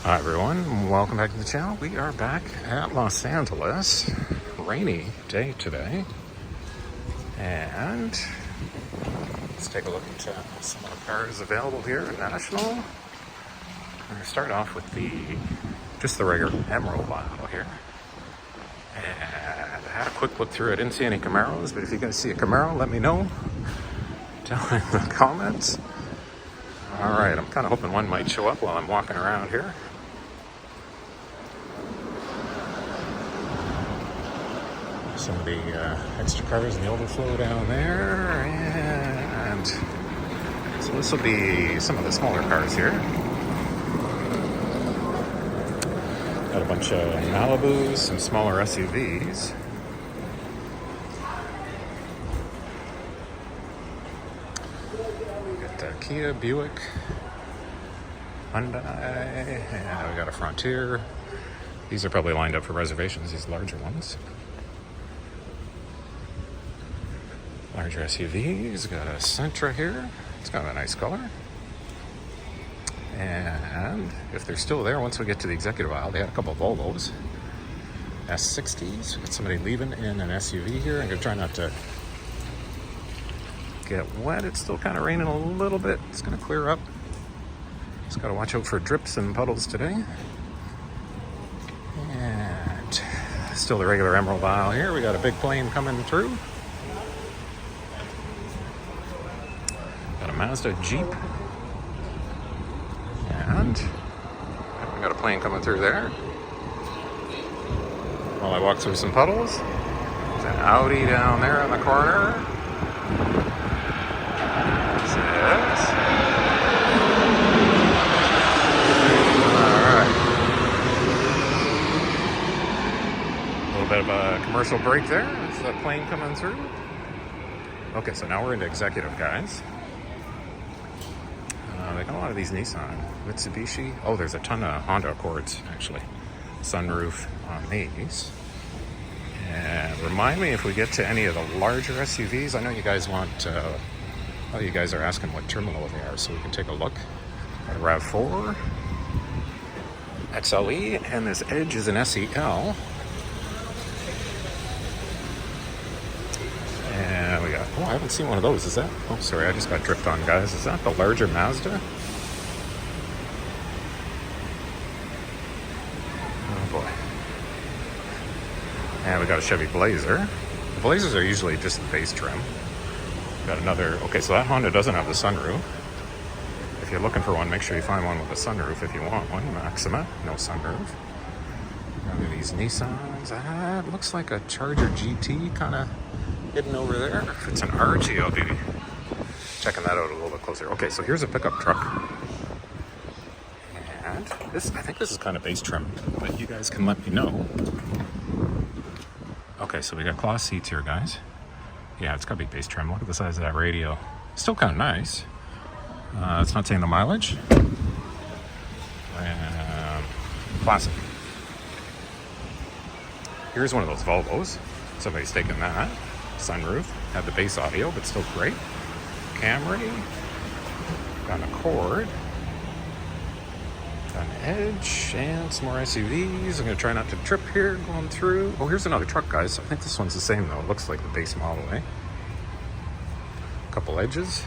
Hi everyone, welcome back to the channel. We are back at Los Angeles. Rainy day today. And let's take a look at some of the cars available here at National. We're going to start off with just the regular Emerald model here. And I had a quick look through. I didn't see any Camaros, but if you guys see a Camaro, let me know down in the comments. Alright, I'm kind of hoping one might show up while I'm walking around here. Some of the extra cars in the overflow down there, and so this will be some of the smaller cars here. Got a bunch of Malibus, some smaller SUVs. Got Kia, Buick, Hyundai, and we got a Frontier. These are probably lined up for reservations, these larger ones. Larger SUVs, got a Sentra here. It's kind of a nice color. And if they're still there, once we get to the executive aisle, they had a couple of Volvos. S60s. We got somebody leaving in an SUV here. I'm going to try not to get wet. It's still kind of raining a little bit. It's going to clear up. Just got to watch out for drips and puddles today. And still the regular Emerald aisle here. We got a big plane coming through. Got a Mazda Jeep. And we got a plane coming through there. While I walk through some puddles. There's an Audi down there in the corner. Yes. Alright. A little bit of a commercial break there. There's that plane coming through. Okay, so now we're into executive, guys. They got a lot of these Nissan, Mitsubishi. Oh, there's a ton of Honda Accords, actually. Sunroof on these. And remind me if we get to any of the larger SUVs. I know you guys want, you guys are asking what terminal they are, so we can take a look. Got a RAV4, XLE, and this Edge is an SEL. And we got, oh, I haven't seen one of those. Is that, oh, sorry, I just got dripped on, guys. Is that the larger Mazda? Oh, boy. And we got a Chevy Blazer. The Blazers are usually just the base trim. Got another, okay, so that Honda doesn't have the sunroof. If you're looking for one, make sure you find one with a sunroof if you want one. Maxima, no sunroof. Got these Nissans. It looks like a Charger GT kind of hidden over there. If it's an RG, I'll be checking that out a little bit closer. Okay, so here's a pickup truck. And this, I think this is kind of base trim, but you guys can let me know. Okay, so we got cloth seats here, guys. Yeah, it's got to be base trim. Look at the size of that radio. Still kind of nice. It's not saying the mileage. Classic. Here's one of those Volvos. Somebody's taken that. Sunroof, had the bass audio, but still great. Camry, got an Accord, got an Edge, and some more SUVs. I'm going to try not to trip here going through. Oh, here's another truck, guys. I think this one's the same, though. It looks like the base model, eh? A couple Edges.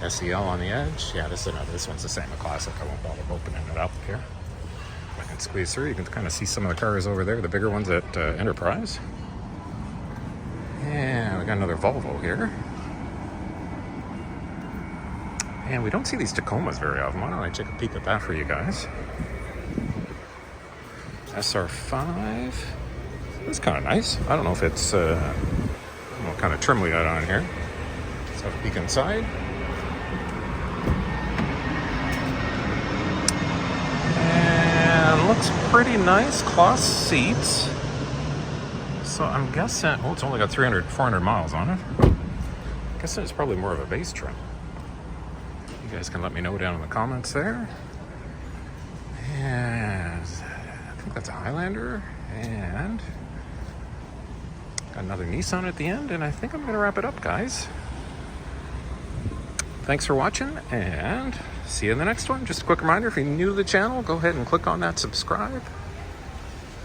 SEL on the Edge. Yeah, this one's the same, a classic. I won't bother opening it up here. If I can squeeze through, you can kind of see some of the cars over there, the bigger ones at Enterprise. And we got another Volvo here. And we don't see these Tacomas very often. Why don't I take a peek at that for you guys? SR5. That's kind of nice. I don't know if it's, I don't know what kind of trim we got on here. Let's have a peek inside. And looks pretty nice. Cloth seats. So I'm guessing, oh, it's only got 400 miles on it. I'm guessing it's probably more of a base trim. You guys can let me know down in the comments there. And I think that's a Highlander. And got another Nissan at the end. And I think I'm going to wrap it up, guys. Thanks for watching, and see you in the next one. Just a quick reminder, if you're new to the channel, go ahead and click on that subscribe.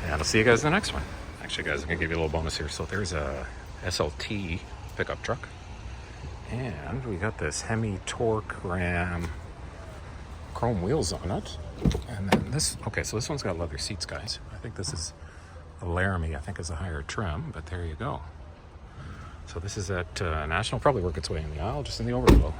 And I'll see you guys in the next one. Actually, guys, I'm going to give you a little bonus here. So there's a SLT pickup truck. And we got this Hemi Torque Ram chrome wheels on it. And then this, okay, so this one's got leather seats, guys. I think this is the Laramie, I think is a higher trim, but there you go. So this is at National, probably work its way in the aisle, just in the overflow.